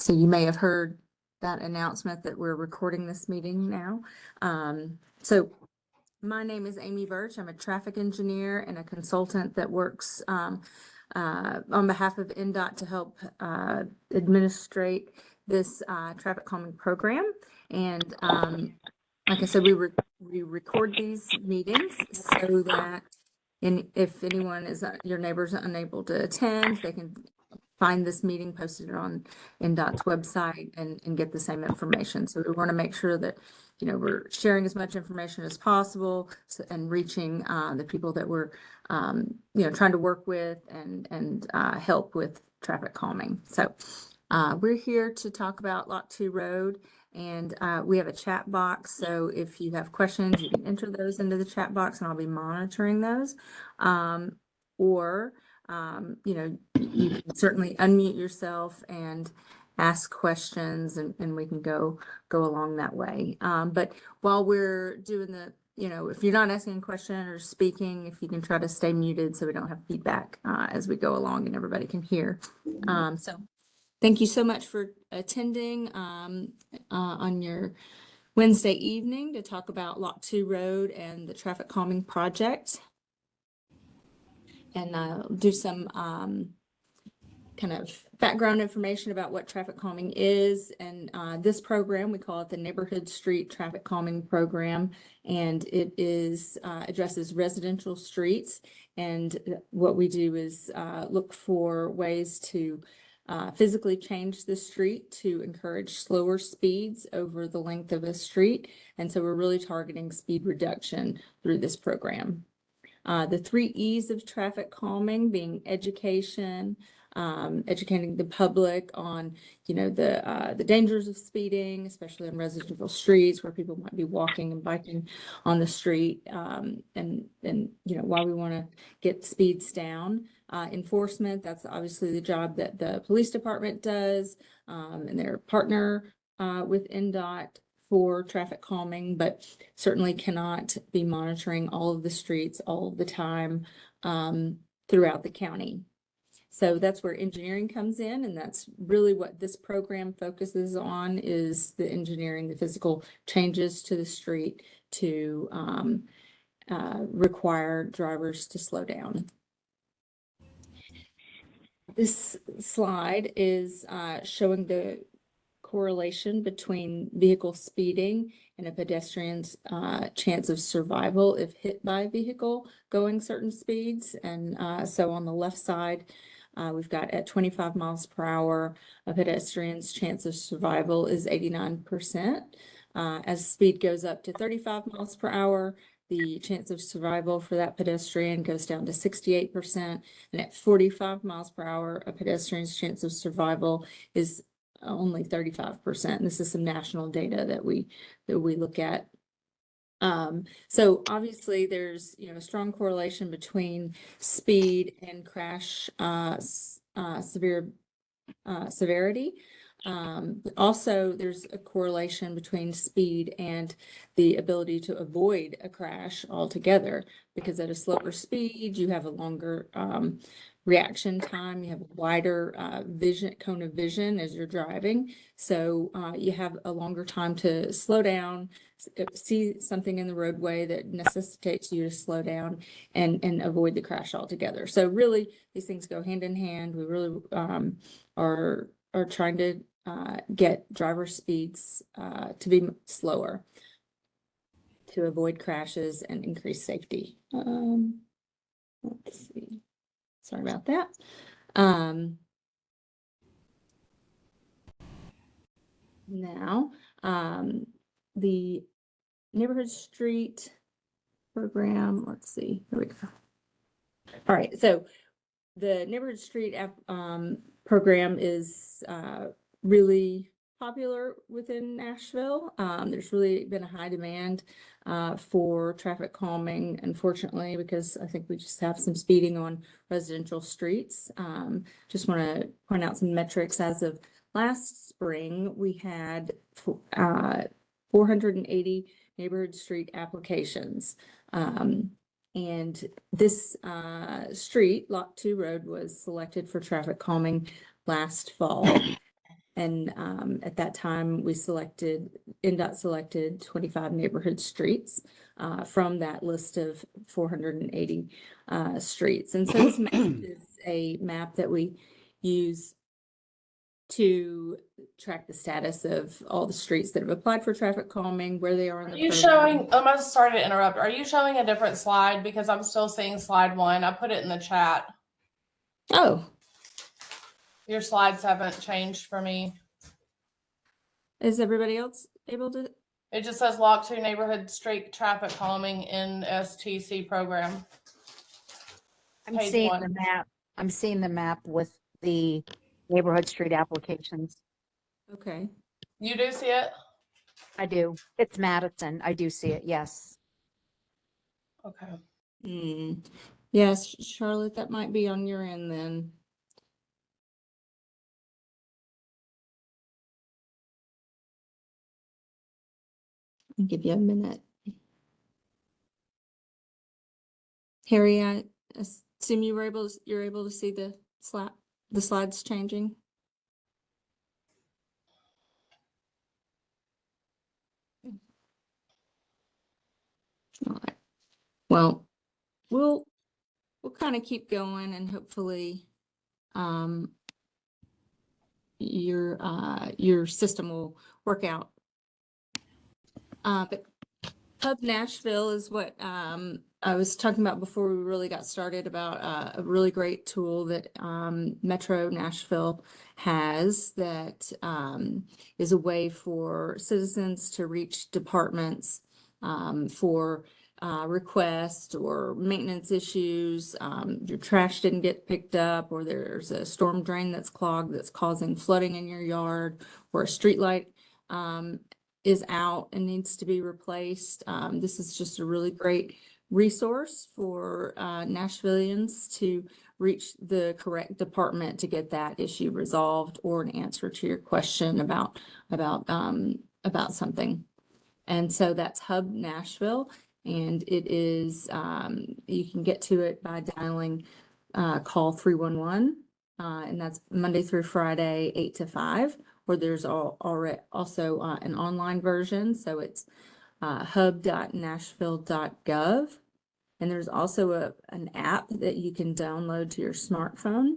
So you may have heard that announcement that we're recording this meeting now. So my name is Amy Birch. I'm a traffic engineer and a consultant that works on behalf of NDOT to help administrate this traffic calming program. And like I said, we record these meetings so that if anyone is your neighbors are unable to attend, they can find this meeting, posted on NDOT's website, and get the same information. So we want to make sure that we're sharing as much information as possible and reaching the people that we're trying to work with and help with traffic calming. So we're here to talk about Lot 2 Road, and we have a chat box. So if you have questions, you can enter those into the chat box, and I'll be monitoring those. You can certainly unmute yourself and ask questions, and we can go along that way. But while we're doing the, if you're not asking a question or speaking, if you can try to stay muted so we don't have feedback as we go along and everybody can hear. So thank you so much for attending on your Wednesday evening to talk about Lot 2 Road and the traffic calming project. And I'll do some kind of background information about what traffic calming is. And this program, we call it the Neighborhood Street Traffic Calming Program. And it addresses residential streets. And what we do is look for ways to physically change the street to encourage slower speeds over the length of a street. And so we're really targeting speed reduction through this program. The 3 E's of traffic calming being education, educating the public on, the dangers of speeding, especially on residential streets where people might be walking and biking on the street, and why we want to get speeds down. Enforcement, that's obviously the job that the police department does, and their partner with NDOT for traffic calming, but certainly cannot be monitoring all of the streets all of the time throughout the county. So that's where engineering comes in, and that's really what this program focuses on, is the engineering, the physical changes to the street to require drivers to slow down. This slide is showing the correlation between vehicle speeding and a pedestrian's chance of survival if hit by a vehicle going certain speeds. And so on the left side, we've got at 25 miles per hour, a pedestrian's chance of survival is 89%. As speed goes up to 35 miles per hour, the chance of survival for that pedestrian goes down to 68%. And at 45 miles per hour, a pedestrian's chance of survival is only 35%. This is some national data that we look at. So obviously there's a strong correlation between speed and crash severity. But also there's a correlation between speed and the ability to avoid a crash altogether, because at a slower speed you have a longer reaction time, you have a wider cone of vision as you're driving, so you have a longer time to slow down, see something in the roadway that necessitates you to slow down and avoid the crash altogether. So really these things go hand in hand. We really are trying to get driver speeds to be slower to avoid crashes and increase safety. Let's see. Sorry about that. Now, the Neighborhood Street program, let's see, here we go. All right, so the Neighborhood Street program is really popular within Nashville. There's really been a high demand for traffic calming, unfortunately, because I think we just have some speeding on residential streets. Just want to point out some metrics. As of last spring, we had 480 neighborhood street applications. And this street, Lot 2 Road, was selected for traffic calming last fall. And at that time, NDOT selected 25 neighborhood streets from that list of 480 streets. And so this map is a map that we use to track the status of all the streets that have applied for traffic calming, where they are in the you program. showing, I'm sorry to interrupt. Are you showing a different slide? Because I'm still seeing slide 1. I put it in the chat. Oh, Your slides haven't changed for me. is everybody else able to? It just says Lock 2 Neighborhood Street Traffic Calming NSTC program. I'm Page seeing 1. the map. I'm seeing the map with the neighborhood street applications. Okay. You do see it? I do. It's Madison. I do see it. Yes. Okay. Yes, Charlotte, that might be on your end then. I'll give you a minute. Harry, I assume you're able to see the slides changing. All right. Well, we'll kind of keep going, and hopefully your system will work out. But Hub Nashville is what I was talking about before we really got started, about a really great tool that Metro Nashville has that is a way for citizens to reach departments for requests or maintenance issues. Your trash didn't get picked up, or there's a storm drain that's clogged that's causing flooding in your yard, or a street light is out and needs to be replaced. This is just a really great resource for Nashvillians to reach the correct department to get that issue resolved, or an answer to your question about something. And so that's Hub Nashville, and it is you can get to it by dialing call 311, and that's Monday through Friday, 8 to 5. Or there's also an online version, so it's hub.Nashville.gov. And there's also an app that you can download to your smartphone.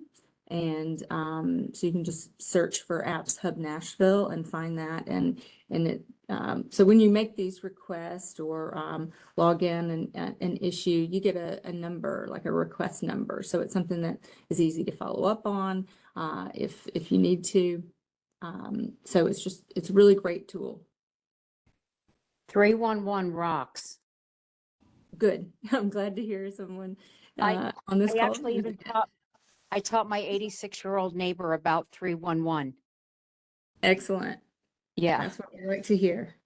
And so you can just search for apps Hub Nashville and find that. And it so when you make these requests or log in an issue, you get a number, like a request number. So it's something that is easy to follow up on if you need to. So it's a really great tool. 311 rocks. Good. I'm glad to hear someone I on this call. actually even taught my 86-year-old neighbor about 311. Excellent. Yeah. That's what we like to hear.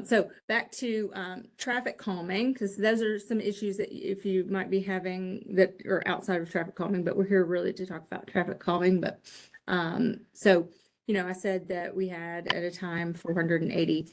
So back to traffic calming, because those are some issues that if you might be having that are outside of traffic calming, but we're here really to talk about traffic calming. But so, I said that we had at a time 480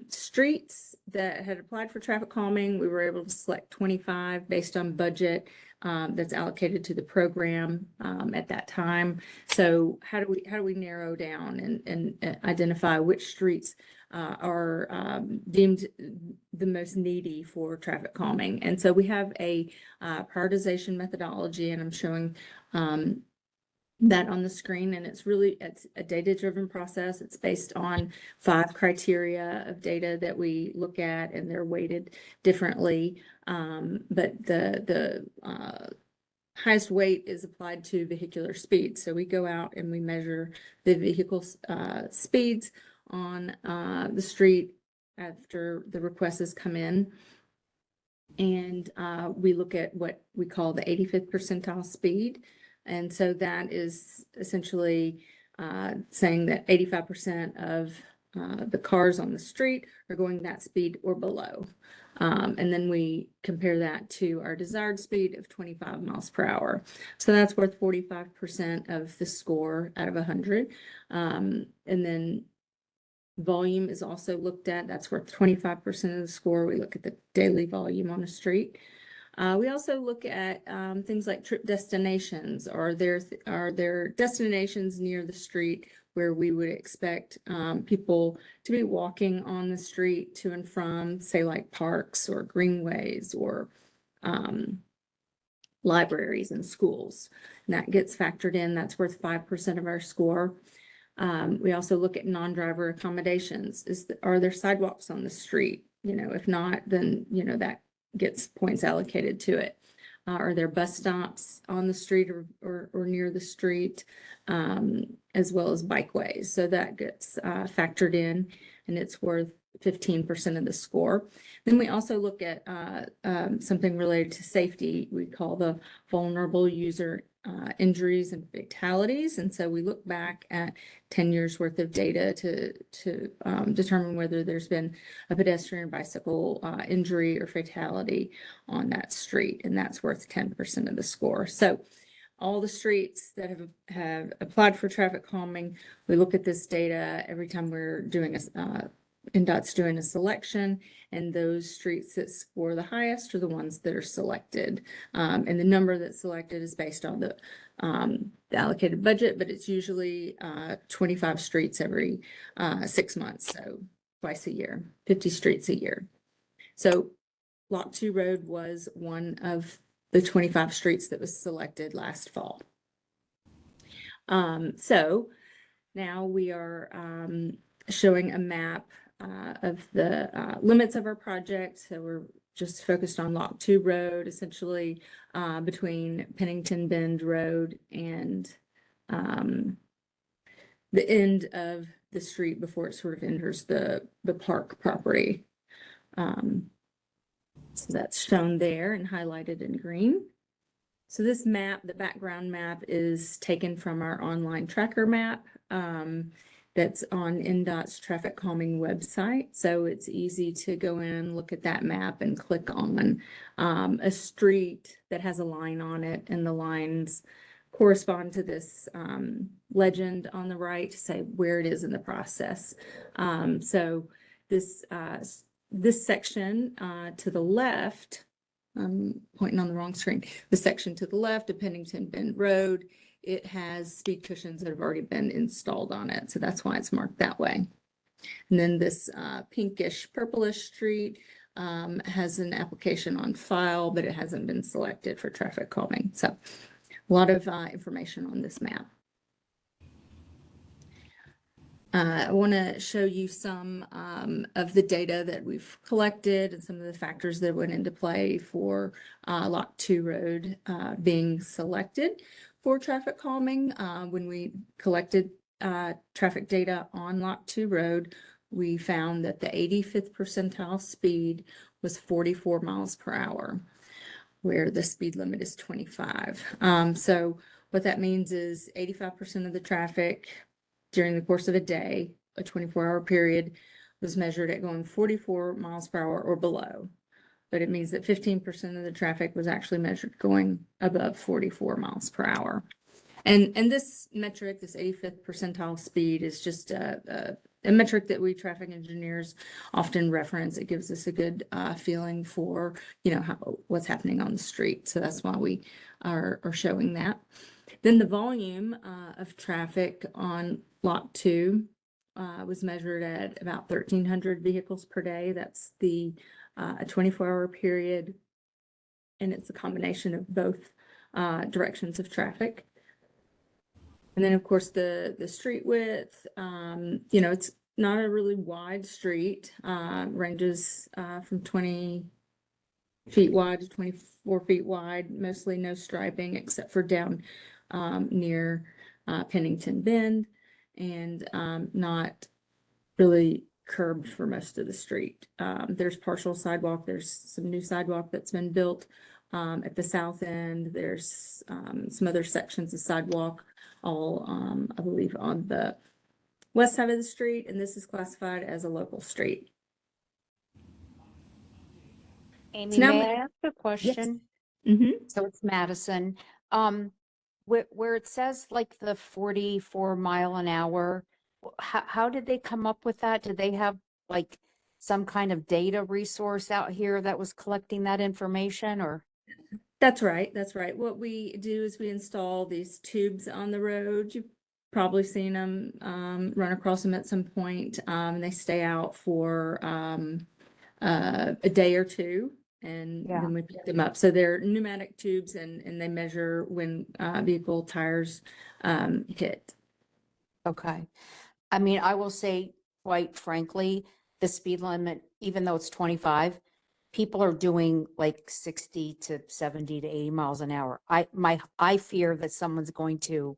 streets that had applied for traffic calming. We were able to select 25 based on budget that's allocated to the program at that time. So how do we narrow down and identify which streets are deemed the most needy for traffic calming? And so we have a prioritization methodology, and I'm showing that on the screen, and it's a data-driven process. It's based on 5 criteria of data that we look at, and they're weighted differently. But the highest weight is applied to vehicular speed. So we go out and we measure the vehicle speeds on the street after the requests has come in. And we look at what we call the 85th percentile speed. And so that is essentially saying that 85% of the cars on the street are going that speed or below. And then we compare that to our desired speed of 25 miles per hour. So that's worth 45% of the score out of 100. And then volume is also looked at. That's worth 25% of the score. We look at the daily volume on a street. We also look at things like trip destinations. Are there destinations near the street where we would expect people to be walking on the street to and from, say, like parks or greenways or libraries and schools? And that gets factored in. That's worth 5% of our score. We also look at non-driver accommodations. Are there sidewalks on the street? If not, then, that gets points allocated to it. Are there bus stops on the street or near the street, as well as bikeways? So that gets factored in, and it's worth 15% of the score. Then we also look at something related to safety. We call the vulnerable user injuries and fatalities. And so we look back at 10 years worth of data to determine whether there's been a pedestrian bicycle injury or fatality on that street. And that's worth 10% of the score. So all the streets that have applied for traffic calming, we look at this data every time we're doing NDOT's doing a selection, and those streets that score the highest are the ones that are selected. And the number that's selected is based on the allocated budget, but it's usually 25 streets every 6 months, so twice a year, 50 streets a year. So Lot 2 Road was one of the 25 streets that was selected last fall. So now we are showing a map of the limits of our project. So we're just focused on Lot 2 Road, essentially between Pennington Bend Road and the end of the street before it sort of enters the park property. So that's shown there and highlighted in green. So this map, the background map, is taken from our online tracker map. That's on NDOT's traffic calming website. So it's easy to go in, look at that map, and click on a street that has a line on it, and the lines correspond to this legend on the right to say where it is in the process. So this section to the left, I'm pointing on the wrong screen, the section to the left of Pennington Bend Road, it has speed cushions that have already been installed on it. So that's why it's marked that way. And then this pinkish purplish street has an application on file, but it hasn't been selected for traffic calming. So a lot of information on this map. I want to show you some of the data that we've collected and some of the factors that went into play for Lot 2 Road being selected for traffic calming. When we collected traffic data on Lot 2 Road, we found that the 85th percentile speed was 44 miles per hour, where the speed limit is 25. So what that means is 85% of the traffic during the course of a day, a 24-hour period, was measured at going 44 miles per hour or below. But it means that 15% of the traffic was actually measured going above 44 miles per hour. And this metric, this 85th percentile speed, is just a metric that we traffic engineers often reference. It gives us a good feeling for, what's happening on the street. So that's why we are showing that. Then the volume of traffic on Lot 2 was measured at about 1,300 vehicles per day. That's a 24-hour period, and it's a combination of both directions of traffic. And then, of course, the street width, it's not a really wide street, ranges from 20 feet wide to 24 feet wide, mostly no striping except for down near Pennington Bend, and not really curbed for most of the street. There's partial sidewalk. There's some new sidewalk that's been built at the south end. There's some other sections of sidewalk, all I believe on the west side of the street, and this is classified as a local street. Amy, So now may I ask a question? Mm-hmm. So it's Madison. Where it says like the 44 mile an hour, how did they come up with that? Did they have like some kind of data resource out here that was collecting that information, or? That's right. That's right. What we do is we install these tubes on the road. You've probably seen them run across them at some point. They stay out for a day or two, and Yeah. then we pick them up. So they're pneumatic tubes, and they measure when vehicle tires hit. Okay. I mean, I will say, quite frankly, the speed limit, even though it's 25, people are doing like 60 to 70 to 80 miles an hour. I fear that someone's going to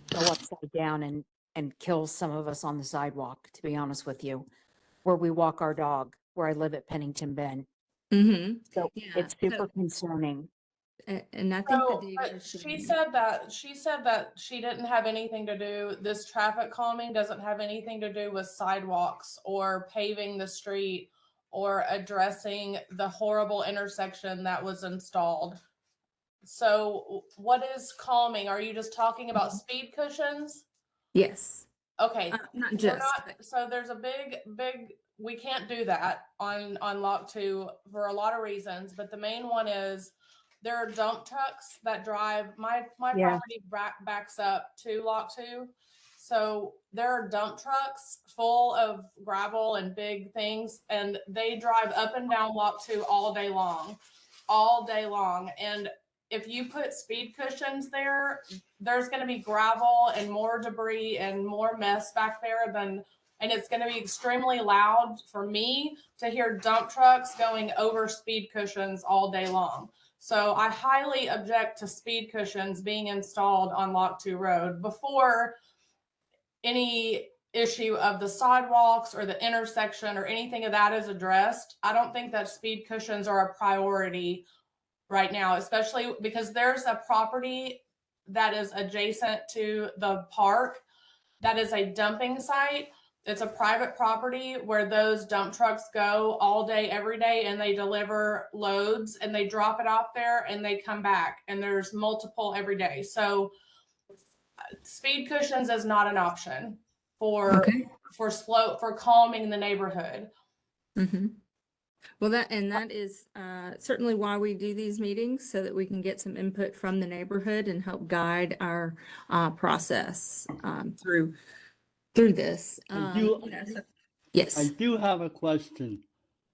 go upside down and kill some of us on the sidewalk, to be honest with you, where we walk our dog, where I live at Pennington Bend. Mm-hmm. So Yeah. it's super concerning. And I think the So, data but is she showing. said that she didn't have anything to do, this traffic calming doesn't have anything to do with sidewalks or paving the street or addressing the horrible intersection that was installed. So what is calming? Are you just talking about speed cushions? Yes. Okay, Not we're just. not, so there's a big, we can't do that on lot 2 for a lot of reasons, but the main one is there are dump trucks that drive, my Yeah. property backs up to lot 2. So there are dump trucks full of gravel and big things, and they drive up and down lot 2 all day long. And if you put speed cushions there, there's going to be gravel and more debris and more mess back there and it's going to be extremely loud for me to hear dump trucks going over speed cushions all day long. So I highly object to speed cushions being installed on Lot 2 Road before any issue of the sidewalks or the intersection or anything of that is addressed. I don't think that speed cushions are a priority right now, especially because there's a property that is adjacent to the park that is a dumping site. It's a private property where those dump trucks go all day, every day, and they deliver loads and they drop it off there and they come back. And there's multiple every day. So speed cushions is not an option for Okay. for calming the neighborhood. Mm-hmm. Well, that is certainly why we do these meetings, so that we can get some input from the neighborhood and help guide our process through this. Yes. I do have a question.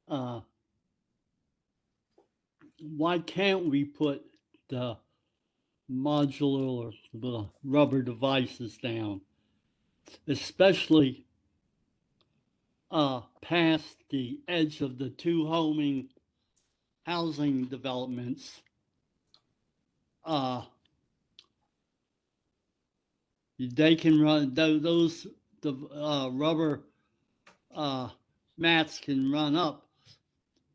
Why can't we put the modular or the rubber devices down, especially past the edge of the two housing developments? They can run those the rubber mats can run up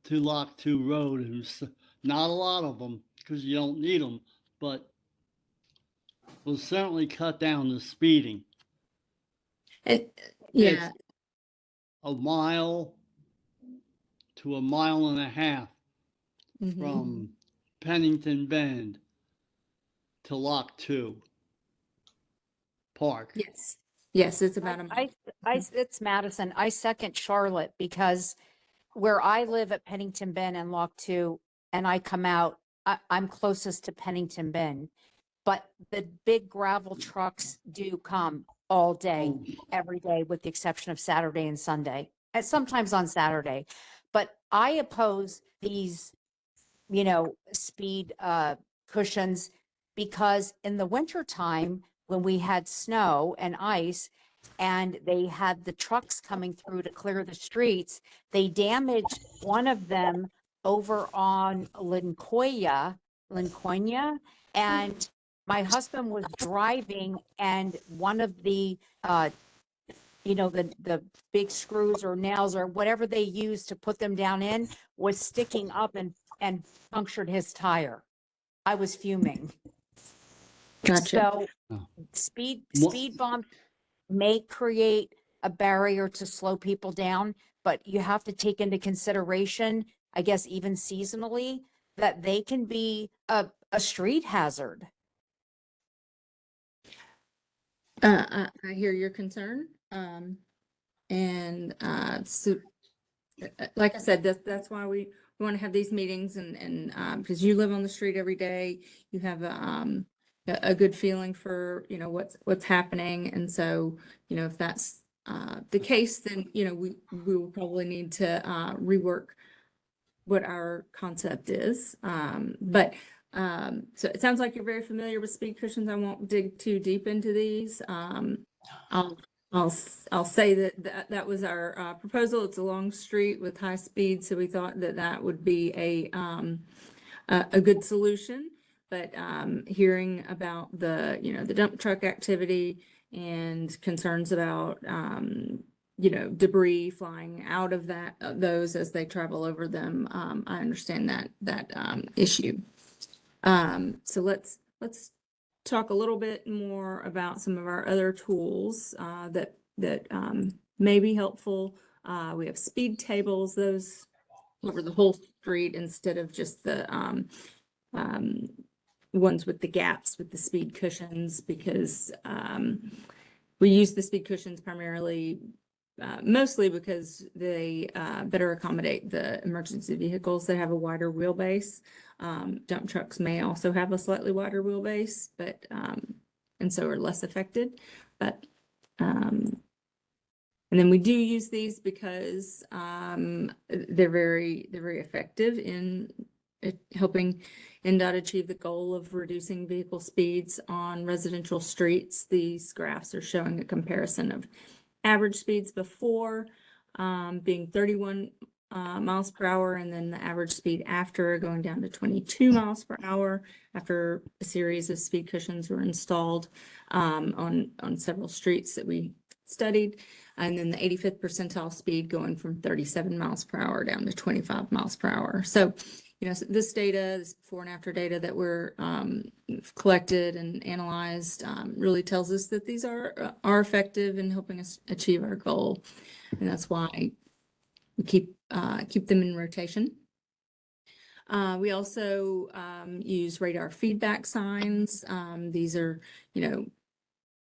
to Lock 2 Road, and not a lot of them because you don't need them, but will certainly cut down the speeding. And yeah. It's a mile to a mile and a half Mhm. from Pennington Bend to Lock 2 Park. Yes. Yes, it's about a mile. It's Madison. I second Charlotte because where I live at Pennington Bend and Lock 2, and I come out, I'm closest to Pennington Bend. But the big gravel trucks do come all day, Oh, every day, with the exception of Saturday and Sunday, and sometimes on Saturday. But I oppose these, speed cushions because in the wintertime, when we had snow and ice, and they had the trucks coming through to clear the streets, they damaged one of them over on Lincolnia, and my husband was driving, and one of the the big screws or nails or whatever they use to put them down in was sticking up and punctured his tire. I was fuming. Gotcha. So oh. speed bumps may create a barrier to slow people down, but you have to take into consideration, I guess, even seasonally, that they can be a street hazard. I hear your concern. And so, like I said, that's why we want to have these meetings and because you live on the street every day, you have a good feeling for, you know, what's happening. And so, you know, if that's the case, then, you know, we will probably need to rework what our concept is. So it sounds like you're very familiar with speed cushions. I won't dig too deep into these. I'll say that was our proposal. It's a long street with high speed, so we thought that would be a good solution. But hearing about the dump truck activity and concerns about debris flying out of those as they travel over them, I understand that issue. So let's talk a little bit more about some of our other tools that may be helpful. We have speed tables; those cover the whole street instead of just the ones with the gaps with the speed cushions, because we use the speed cushions primarily, mostly because they better accommodate the emergency vehicles that have a wider wheelbase. Dump trucks may also have a slightly wider wheelbase, but and so are less affected. But and then we do use these because they're very effective in helping NDOT achieve the goal of reducing vehicle speeds on residential streets. These graphs are showing a comparison of average speeds before being 31 miles per hour, and then the average speed after going down to 22 miles per hour after a series of speed cushions were installed on several streets that we studied. And then the 85th percentile speed going from 37 miles per hour down to 25 miles per hour. So, you know, this data, this before and after data that we're collected and analyzed really tells us that these are effective in helping us achieve our goal. And that's why we keep them in rotation. We also use radar feedback signs. These are,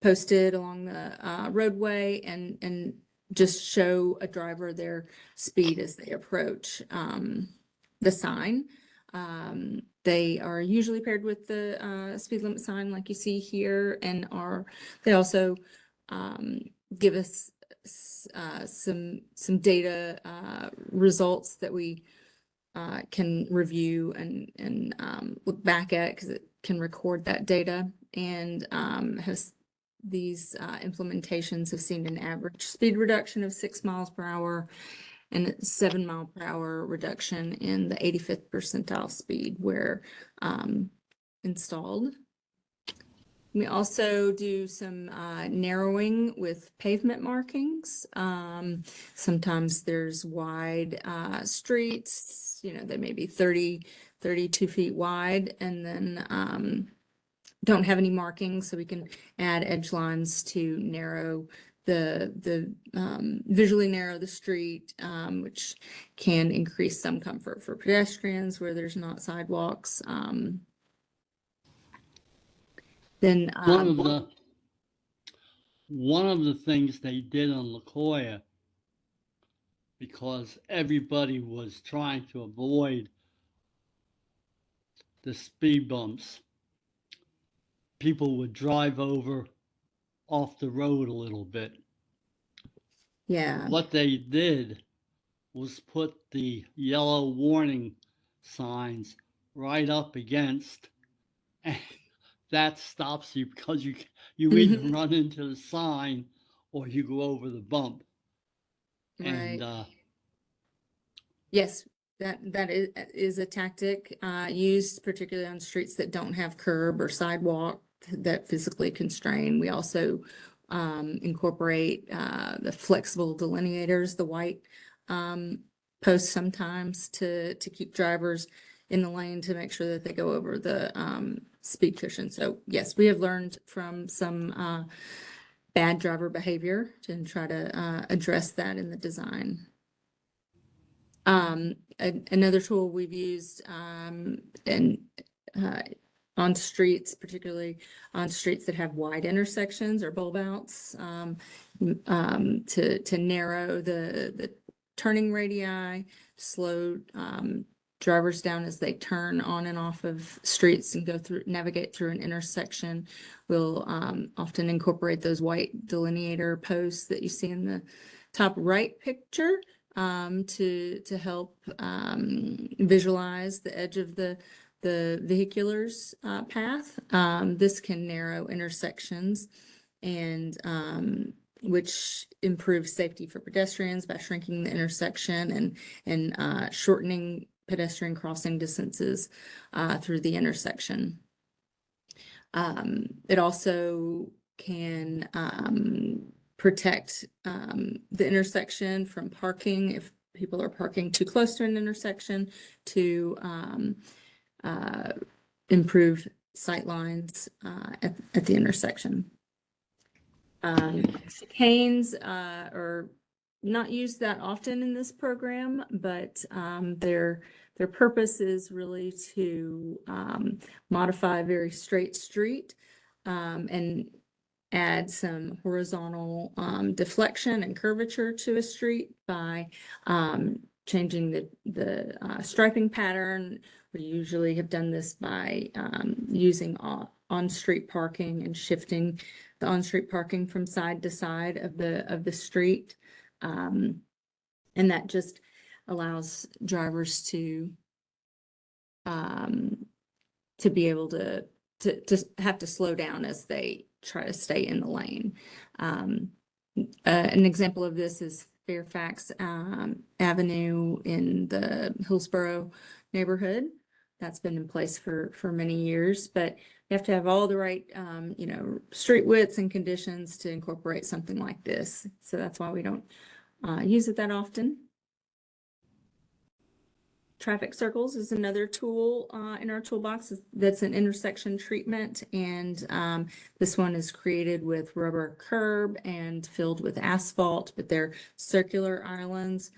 posted along the roadway and just show a driver their speed as they approach the sign. They are usually paired with the speed limit sign like you see here, and they also give us some data results that we can review and look back at, because it can record that data, and these implementations have seen an average speed reduction of 6 miles per hour and a 7 mile per hour reduction in the 85th percentile speed where installed. We also do some narrowing with pavement markings. Sometimes there's wide streets, they may be 32 feet wide, and then don't have any markings, so we can add edge lines to narrow visually narrow the street, which can increase some comfort for pedestrians where there's not sidewalks. Then one of the things they did on La Jolla, because everybody was trying to avoid the speed bumps, people would drive over off the road a little bit. yeah. What they did was put the yellow warning signs right up against, and that stops you, because you either run into the sign or you go over the bump. Right. And yes, that is a tactic used particularly on streets that don't have curb or sidewalk that physically constrain. We also incorporate the flexible delineators, the white posts sometimes, to keep drivers in the lane to make sure that they go over the speed cushion. So yes, we have learned from some bad driver behavior to try to address that in the design. Another tool we've used on streets, particularly on streets that have wide intersections or bulb outs, to narrow the turning radii, slow drivers down as they turn on and off of streets and navigate through an intersection. We'll often incorporate those white delineator posts that you see in the top right picture to help visualize the edge of the vehicular's path. This can narrow intersections and which improves safety for pedestrians by shrinking the intersection and shortening pedestrian crossing distances through the intersection. It also can protect the intersection from parking if people are parking too close to an intersection, to improve sight lines at the intersection. Chicanes are not used that often in this program, but their purpose is really to modify a very straight street and add some horizontal deflection and curvature to a street by changing the striping pattern. We usually have done this by using on-street parking and shifting the on-street parking from side to side of the street. And that just allows drivers to be able to have to slow down as they try to stay in the lane. An example of this is Fairfax Avenue in the Hillsborough neighborhood. That's been in place for many years, but you have to have all the right, street widths and conditions to incorporate something like this. So that's why we don't use it that often. Traffic circles is another tool in our toolbox that's an intersection treatment, and this one is created with rubber curb and filled with asphalt, but they're circular islands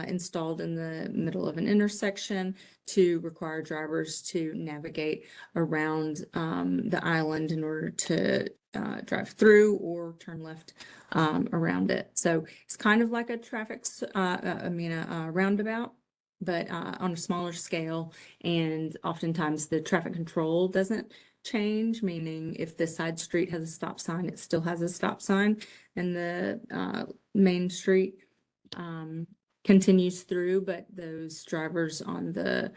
installed in the middle of an intersection to require drivers to navigate around the island in order to drive through or turn left around it. So it's kind of like a a roundabout, but on a smaller scale, and oftentimes the traffic control doesn't change, meaning if the side street has a stop sign, it still has a stop sign, and the main street continues through, but those drivers on the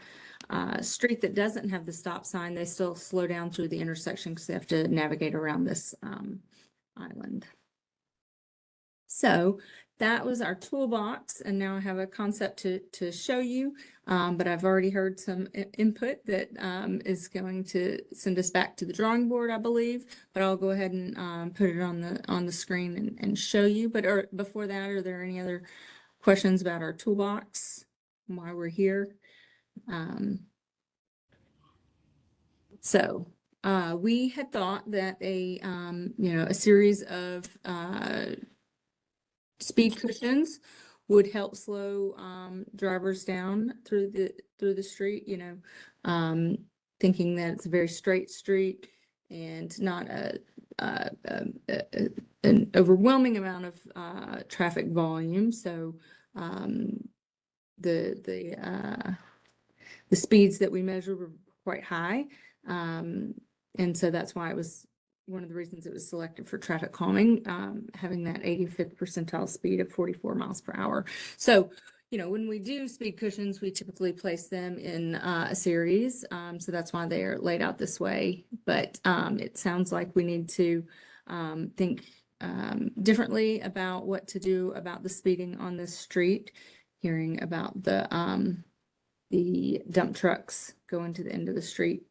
street that doesn't have the stop sign, they still slow down through the intersection because they have to navigate around this island. So that was our toolbox, and now I have a concept to show you, but I've already heard some input that is going to send us back to the drawing board, I believe, but I'll go ahead and put it on the screen and show you. But before that, are there any other questions about our toolbox and why we're here? So we had thought that a series of speed cushions would help slow drivers down through the street, thinking that it's a very straight street and not an overwhelming amount of traffic volume. So the speeds that we measured were quite high. And so that's why it was one of the reasons it was selected for traffic calming, having that 85th percentile speed of 44 miles per hour. So, when we do speed cushions, we typically place them in a series. So that's why they are laid out this way. But it sounds like we need to think differently about what to do about the speeding on this street, hearing about the dump trucks going to the end of the street.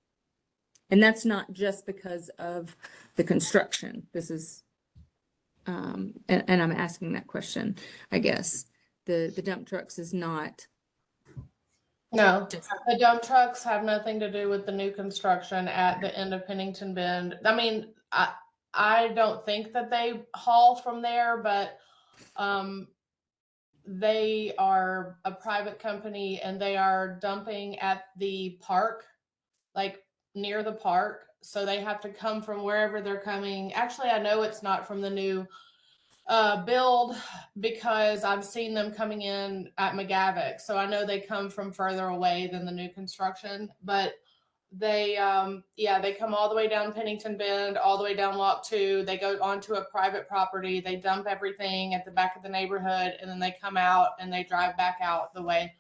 And that's not just because of the construction. This is, and I'm asking that question, I guess. The dump trucks is not. No, the dump trucks have nothing to do with the new construction at the end of Pennington Bend. I mean, I don't think that they haul from there, but they are a private company and they are dumping at the park, like near the park. So they have to come from wherever they're coming. Actually, I know it's not from the new build because I've seen them coming in at McGavick. So I know they come from further away than the new construction, but they they come all the way down Pennington Bend, all the way down Lock 2. They go onto a private property, they dump everything at the back of the neighborhood, and then they come out and they drive back out the way.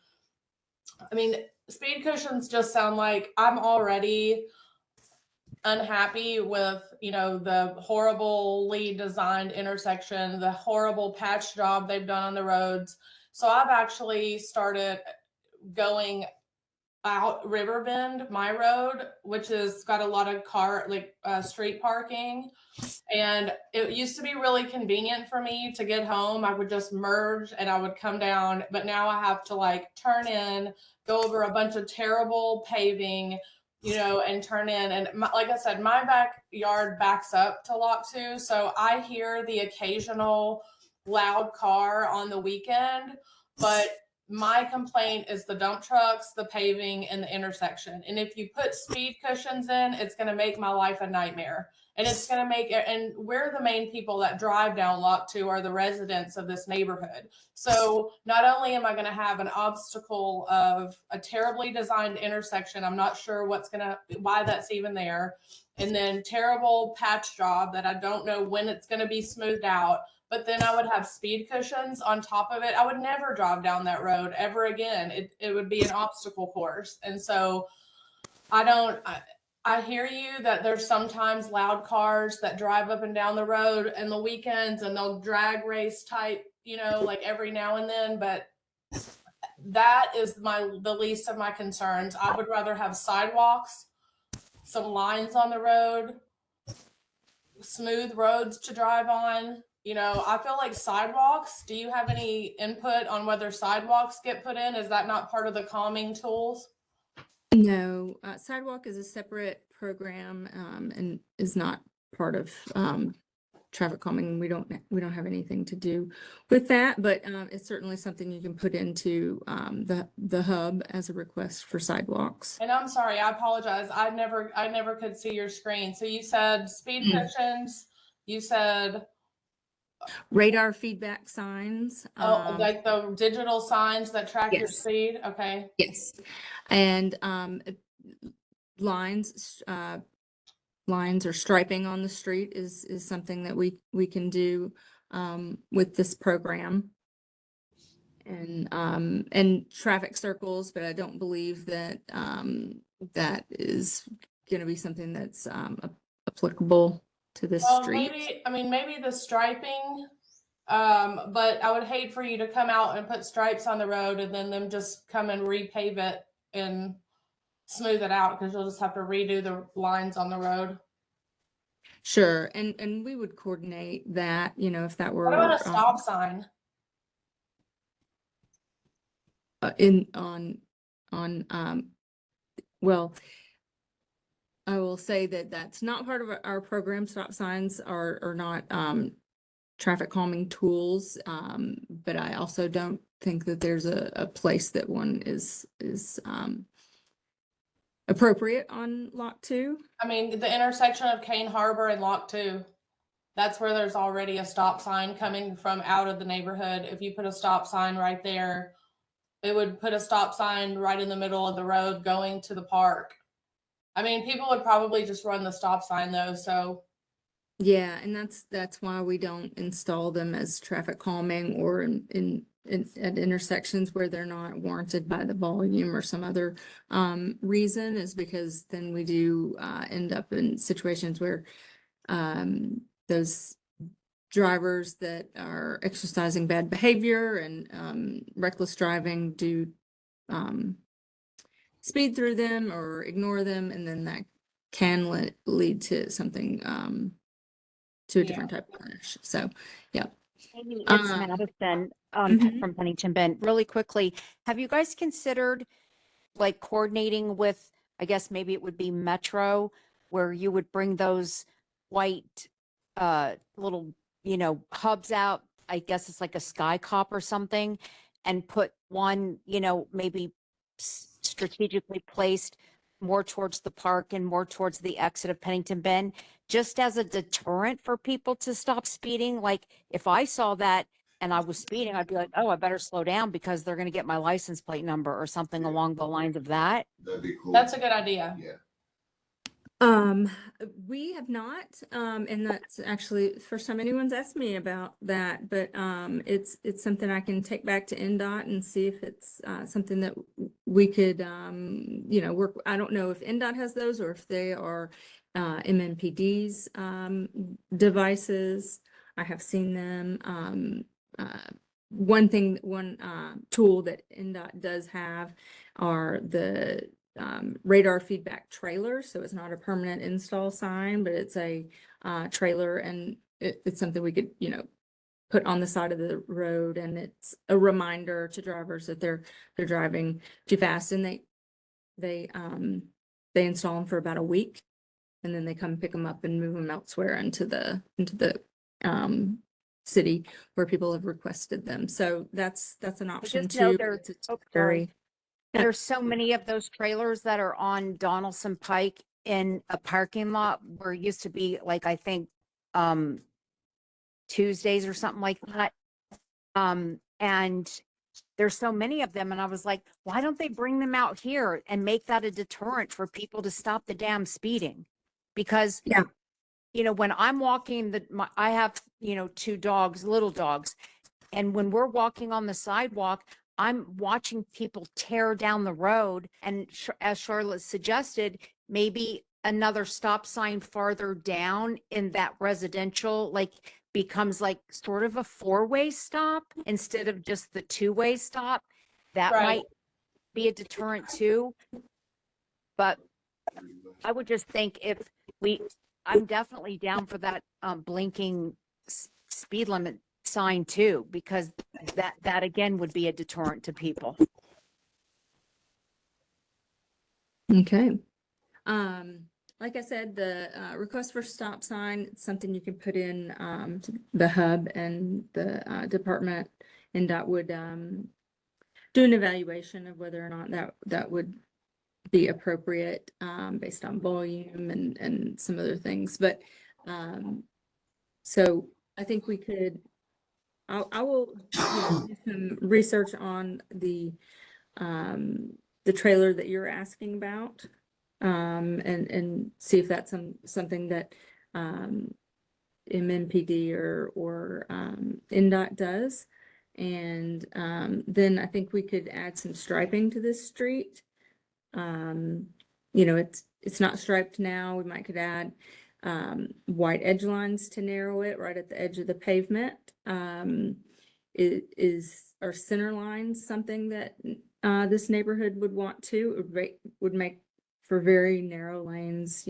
I mean, speed cushions just sound like I'm already unhappy with, the horribly designed intersection, the horrible patch job they've done on the roads. So I've actually started going out Riverbend, my road, which has got a lot of street parking. And it used to be really convenient for me to get home. I would just merge and I would come down, but now I have to turn in, go over a bunch of terrible paving, and turn in. And like I said, my backyard backs up to Lock 2. So I hear the occasional loud car on the weekend, but my complaint is the dump trucks, the paving, and the intersection. And if you put speed cushions in, it's going to make my life a nightmare. And it's going to make it, and we're the main people that drive down Lock 2 are the residents of this neighborhood. So not only am I going to have an obstacle of a terribly designed intersection, I'm not sure why that's even there. And then terrible patch job that I don't know when it's going to be smoothed out. But then I would have speed cushions on top of it. I would never drive down that road ever again. It would be an obstacle course. And so I hear you that there's sometimes loud cars that drive up and down the road in the weekends and they'll drag race type, every now and then. But that is the least of my concerns. I would rather have sidewalks, some lines on the road, smooth roads to drive on. I feel like sidewalks, do you have any input on whether sidewalks get put in? Is that not part of the calming tools? No, sidewalk is a separate program and is not part of traffic calming. We don't have anything to do with that, but it's certainly something you can put into the hub as a request for sidewalks. And I'm sorry, I apologize. I never could see your screen. So you said speed cushions. You said radar feedback signs. Like the digital signs that track your Yes. speed. Okay. Yes, and lines or striping on the street is something that we can do with this program, and traffic circles, but I don't believe that that is going to be something that's applicable to this street. Maybe the striping, but I would hate for you to come out and put stripes on the road and then them just come and repave it and smooth it out, because you'll just have to redo the lines on the road. Sure, and we would coordinate that, if that were What about a stop sign? Well, I will say that that's not part of our program. Stop signs are not traffic calming tools, but I also don't think that there's a place that one is appropriate on Lock 2. I mean, the intersection of Cane Harbor and Lock 2, that's where there's already a stop sign coming from out of the neighborhood. If you put a stop sign right there, it would put a stop sign right in the middle of the road going to the park. I mean, people would probably just run the stop sign though, so. Yeah, and that's why we don't install them as traffic calming or at intersections where they're not warranted by the volume or some other reason, is because then we do end up in situations where those drivers that are exercising bad behavior and reckless driving do speed through them or ignore them, and then that can lead to something to a different type of punish. So, yeah. Amy, it's Madison from Pennington Bend. Really quickly, have you guys considered coordinating with, I guess maybe it would be Metro, where you would bring those white little, hubs out? I guess it's like a Sky Cop or something, and put one, maybe strategically placed more towards the park and more towards the exit of Pennington Bend, just as a deterrent for people to stop speeding. Like if I saw that and I was speeding, I'd be like, oh, I better slow down because they're going to get my license plate number or something along the lines of that. That'd be cool. That's a good idea. Yeah. We have not, and that's actually the first time anyone's asked me about that, but, it's something I can take back to NDOT and see if it's, something that we could, work. I don't know if NDOT has those or if they are, MMPD's, devices. I have seen them. One tool that NDOT does have are the radar feedback trailer. So it's not a permanent install sign, but it's a trailer, and it's something we could, put on the side of the road, and it's a reminder to drivers that they're driving too fast. And they install them for about a week, and then they come pick them up and move them elsewhere into the city where people have requested them. So that's an option just know too. there's- It's oh, very sorry. There's so many of those trailers that are on Donaldson Pike in a parking lot where it used to be like, I think, Tuesdays or something like that. And there's so many of them. And I was like, why don't they bring them out here and make that a deterrent for people to stop the damn speeding? Because, Yeah. When I'm walking I have, 2 dogs, little dogs. And when we're walking on the sidewalk, I'm watching people tear down the road. And as Charlotte suggested, maybe another stop sign farther down in that residential, like becomes like sort of a 4-way stop instead of just the 2-way stop. That Right. might be a deterrent too. But I would just think I'm definitely down for that blinking speed limit sign too, because that again would be a deterrent to people. Okay. Like I said, the request for stop sign, it's something you can put in to the hub, and the department NDOT would do an evaluation of whether or not that would be appropriate based on volume and some other things. But so I think we could. I will do some research on the trailer that you're asking about, and see if that's something that MMPD or NDOT does. And then I think we could add some striping to this street. It's not striped now. We might could add white edge lines to narrow it right at the edge of the pavement. Are center lines something that this neighborhood would want to? Would make for very narrow lanes,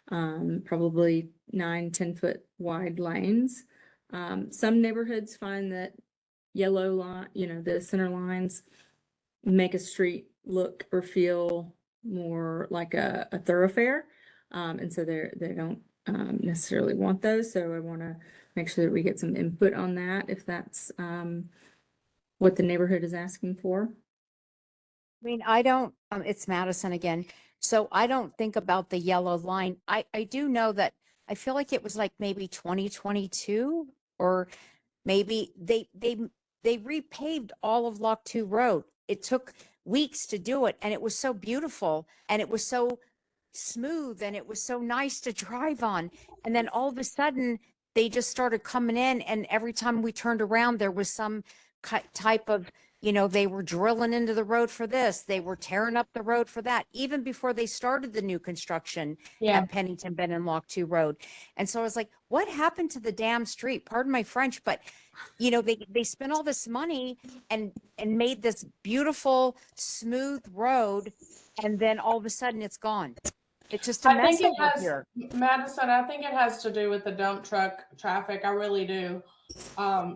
probably 9-10 foot wide lanes. Some neighborhoods find that yellow line, the center lines make a street look or feel more like a thoroughfare. And so they don't necessarily want those. So I want to make sure that we get some input on that if that's what the neighborhood is asking for. I mean, I don't, it's Madison again. So I don't think about the yellow line. I do know that I feel like it was like maybe 2022, or maybe they repaved all of Lock 2 Road. It took weeks to do it, and it was so beautiful, and it was so smooth, and it was so nice to drive on. And then all of a sudden they just started coming in, and every time we turned around there was some type of, they were drilling into the road for this, they were tearing up the road for that, even before they started the new construction Yeah. at Pennington Bend and Lock 2 Road. And so I was like, what happened to the damn street? Pardon my French, but they spent all this money and made this beautiful smooth road, and then all of a sudden it's gone. It's just a I mess think it over has, here. Madison, I think it has to do with the dump truck traffic. I really do.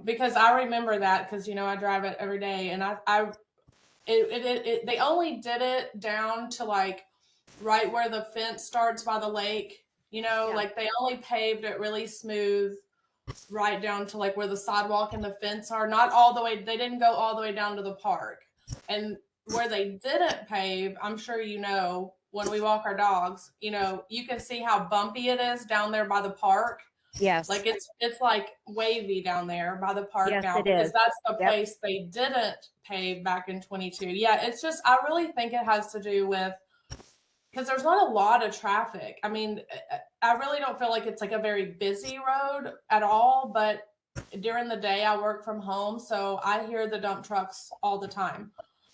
Because I remember that, because I drive it every day, and they only did it down to like right where the fence starts by the lake, like they only paved it really smooth right down to like where the sidewalk and the fence are, not all the way. They didn't go all the way down to the park. And where they didn't pave, I'm sure when we walk our dogs, you know, you can see how bumpy it is down there by the park. Yes. Like it's like wavy down there by the park Yes, now it because is. that's the Yep. place they didn't pave back in 22. Yeah, it's just I really think it has to do with because there's not a lot of traffic. I mean, I really don't feel like it's like a very busy road at all, but during the day I work from home, so I hear the dump trucks all the time.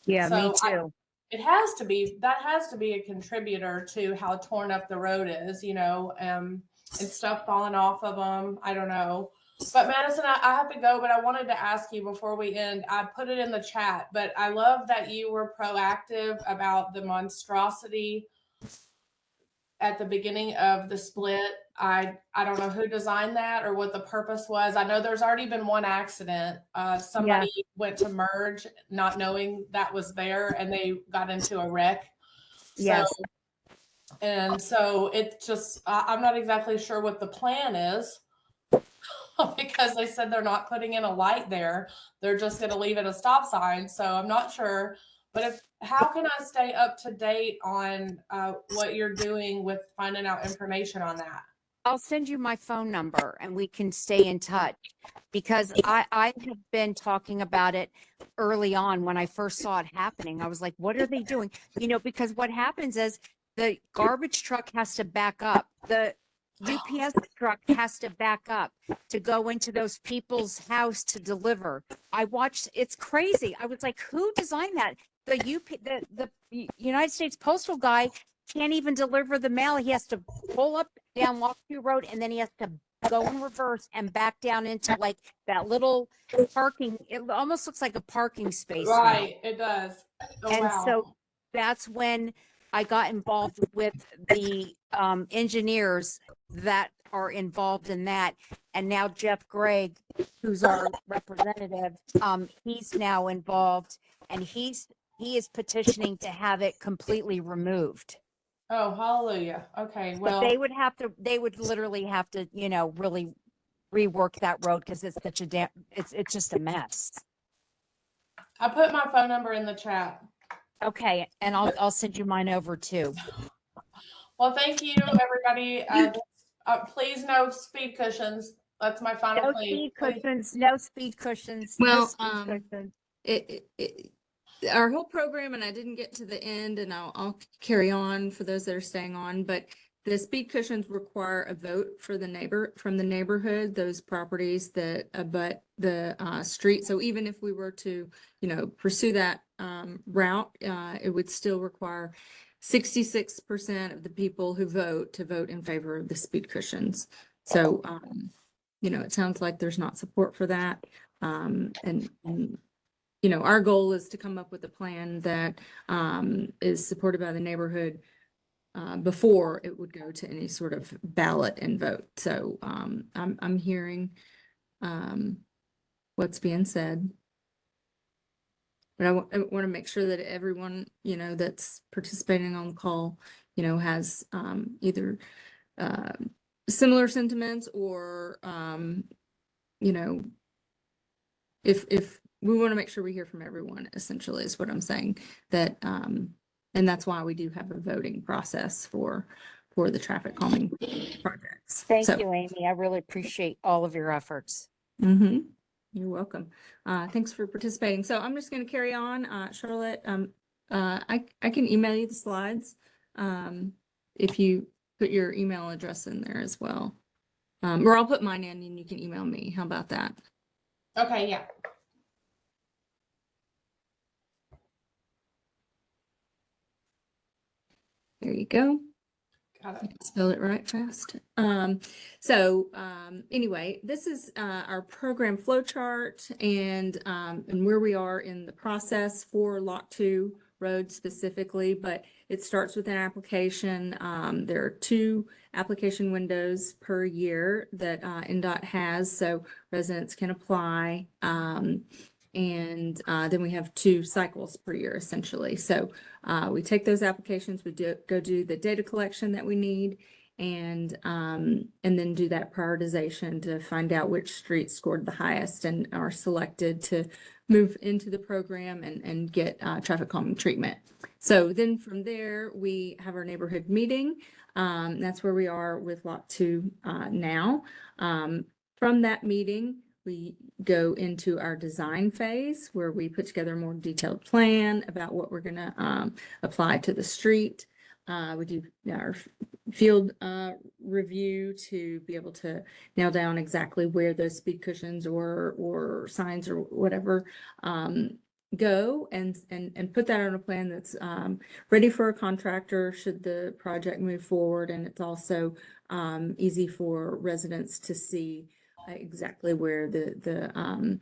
Yeah, me So too. it has to be that has to be a contributor to how torn up the road is, you know, and stuff falling off of them. I don't know. But Madison, I have to go, but I wanted to ask you before we end. I put it in the chat, but I love that you were proactive about the monstrosity at the beginning of the split. I don't know who designed that or what the purpose was. I know there's already been one accident. Somebody went to merge not knowing that was there and they got into a wreck. Yes. So it just I'm not exactly sure what the plan is because they said they're not putting in a light there. They're just going to leave it a stop sign. So I'm not sure. But how can I stay up to date on what you're doing with finding out information on that? I'll send you my phone number and we can stay in touch because I have been talking about it early on when I first saw it happening. I was like, what are they doing? You know, because what happens is the garbage truck has to back up. The UPS truck has to back up to go into those people's house to deliver. I watched, it's crazy. I was like, who designed that? The United States Postal guy can't even deliver the mail. He has to pull up down Walkthrough Road and then he has to go in reverse and back down into like that little parking. It almost looks like a parking space now. Right, it does. Oh, And wow. so that's when I got involved with the engineers that are involved in that. And now Jeff Gregg, who's our representative, he's now involved and he is petitioning to have it completely removed. Oh, hallelujah. Okay, But well, they would literally have to, you know, really rework that road because it's such a it's just a mess. I put my phone number in the chat. Okay, and I'll send you mine over too. Well, thank you, everybody. Please no speed cushions. That's my final No plea. speed cushions, no speed cushions, no Well, speed cushions. Our whole program, and I didn't get to the end, and I'll carry on for those that are staying on, but the speed cushions require a vote from the neighborhood, those properties that abut the street. So even if we were to, you know, pursue that route, it would still require 66% of the people who vote to vote in favor of the speed cushions. So, you know, it sounds like there's not support for that. And you know, our goal is to come up with a plan that is supported by the neighborhood before it would go to any sort of ballot and vote. So I'm hearing what's being said. But I want to make sure that everyone, you know, that's participating on the call, you know, has either similar sentiments or, you know, if we want to make sure we hear from everyone, essentially is what I'm saying, that and that's why we do have a voting process for the traffic calming projects. Thank you, Amy. I really appreciate all of your efforts. You're welcome. Thanks for participating. So I'm just going to carry on. Charlotte, I can email you the slides if you put your email address in there as well. Or I'll put mine in and you can email me. How about that? Okay, yeah. There you go. Got it. Spell it right fast. Anyway, this is our program flow chart and where we are in the process for Lot 2 road specifically, but it starts with an application. There are 2 application windows per year that NDOT has, so residents can apply. And then we have 2 cycles per year, essentially. So we take those applications, we go do the data collection that we need, and then do that prioritization to find out which streets scored the highest and are selected to move into the program and get traffic calming treatment. So then from there, we have our neighborhood meeting. That's where we are with Lot 2 now. From that meeting, we go into our design phase where we put together a more detailed plan about what we're going to apply to the street. We do our field review to be able to nail down exactly where those speed cushions or signs or whatever go and put that on a plan that's ready for a contractor should the project move forward. And it's also easy for residents to see exactly where the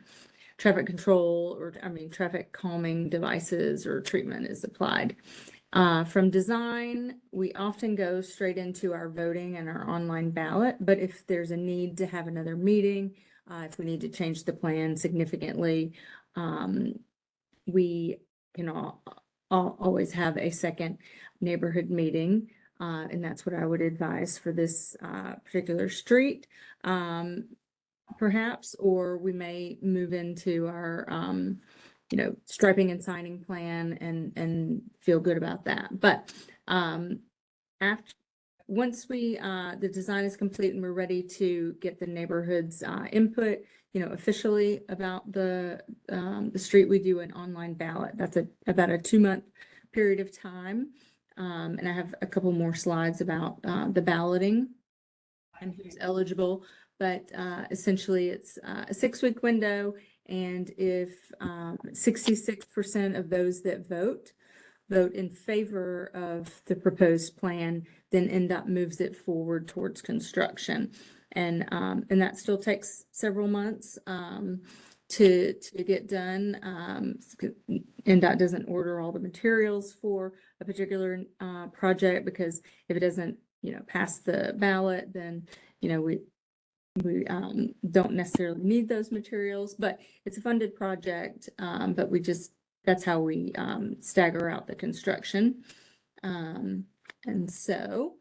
traffic control traffic calming devices or treatment is applied. From design, we often go straight into our voting and our online ballot, but if there's a need to have another meeting, if we need to change the plan significantly, we can always have a second neighborhood meeting, and that's what I would advise for this particular street, perhaps, or we may move into our striping and signing plan and feel good about that. But once the design is complete and we're ready to get the neighborhood's input, officially about the street, we do an online ballot. That's about a 2-month period of time. And I have a couple more slides about the balloting and who's eligible. But essentially, it's a 6-week window. And if 66% of those that vote in favor of the proposed plan, then NDOT moves it forward towards construction. And that still takes several months to get done. NDOT doesn't order all the materials for a particular project, because if it doesn't, pass the ballot, then, we don't necessarily need those materials, but it's a funded project. But that's how we stagger out the construction. And so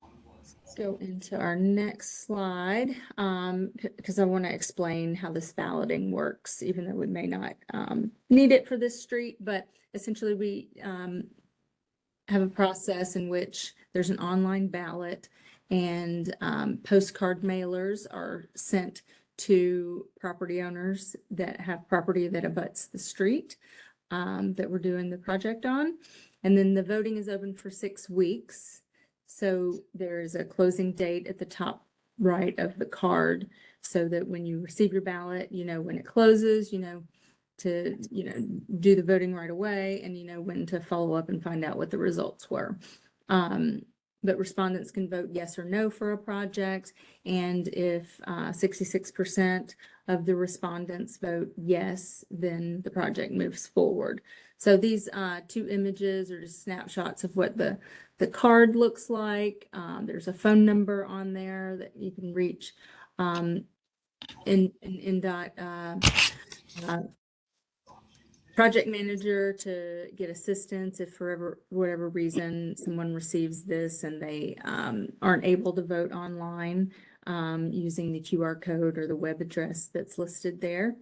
let's go into our next slide, because I want to explain how this balloting works, even though we may not need it for this street. But essentially, we have a process in which there's an online ballot, and postcard mailers are sent to property owners that have property that abuts the street that we're doing the project on. And then the voting is open for 6 weeks. So there's a closing date at the top right of the card, so that when you receive your ballot, when it closes, to do the voting right away, and when to follow up and find out what the results were. But respondents can vote yes or no for a project, and if 66% of the respondents vote yes, then the project moves forward. So these 2 images are just snapshots of what the card looks like. There's a phone number on there that you can reach in NDOT project manager to get assistance if for whatever reason someone receives this and they aren't able to vote online using the QR code or the web address that's listed there.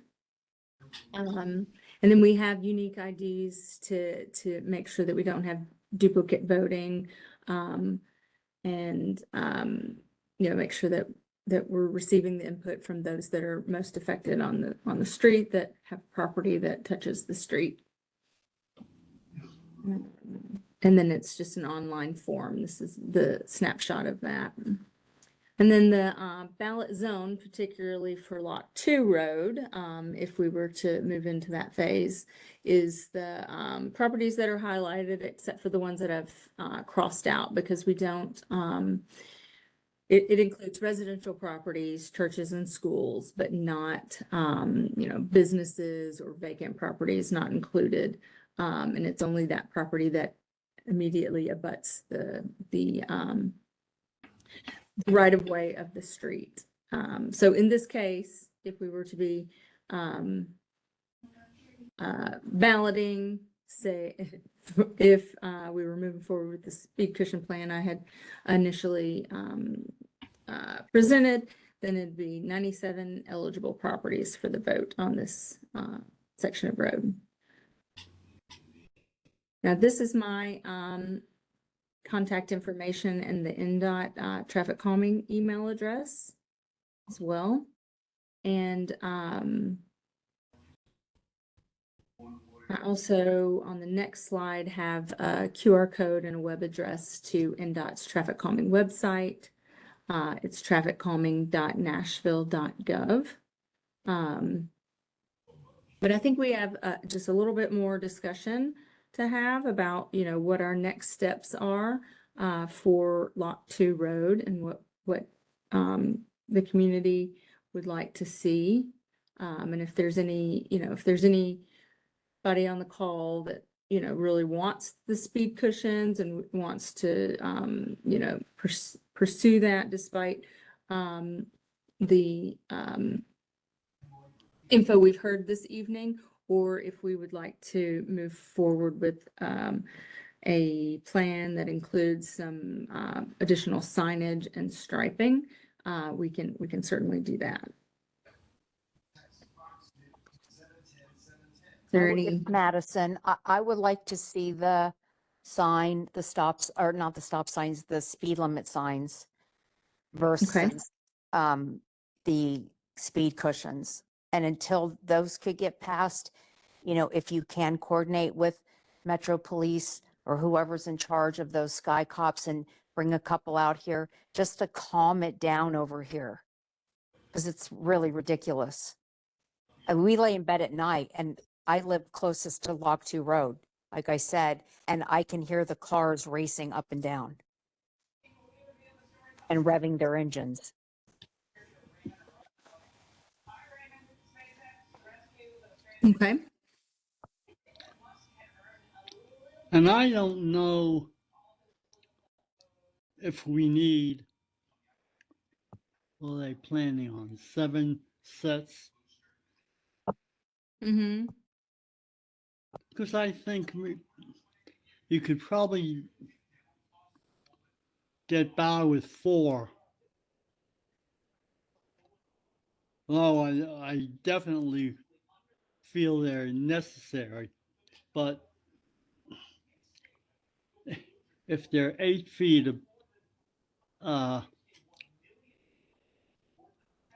And then we have unique IDs to make sure that we don't have duplicate voting, and make sure that we're receiving the input from those that are most affected on the street, that have property that touches the street. And then it's just an online form. This is the snapshot of that. And then the ballot zone, particularly for Lot 2 road, if we were to move into that phase, is the properties that are highlighted, except for the ones that I've crossed out, because we don't, it includes residential properties, churches and schools, but not, businesses or vacant properties not included. And it's only that property that immediately abuts the right of way of the street. So in this case, if we were to be balloting, say, if we were moving forward with the speed cushion plan I had initially presented, then it'd be 97 eligible properties for the vote on this section of road. Now, this is my contact information and the NDOT traffic calming email address as well. And I also, on the next slide, have a QR code and a web address to NDOT's traffic calming website. It's TrafficCalming.Nashville.gov. But I think we have just a little bit more discussion to have about, what our next steps are for Lot 2 Road and what the community would like to see. And if there's any, if there's anybody on the call that, really wants the speed cushions and wants to, pursue that despite the info we've heard this evening, or if we would like to move forward with a plan that includes some additional signage and striping, we can certainly do that. Is there any? Madison, I would like to see the sign, the stops, or not the stop signs, the speed limit signs versus the speed cushions. And until those could get passed, if you can coordinate with Metro Police or whoever's in charge of those sky cops and bring a couple out here just to calm it down over here, because it's really ridiculous. We lay in bed at night, and I live closest to Lock 2 Road, like I said, and I can hear the cars racing up and down and revving their engines. Okay. And I don't know if we need, what are they planning on, 7 sets? Mm-hmm. Because I think you could probably get by with 4. Oh, I definitely feel they're necessary, but if they're 8 feet,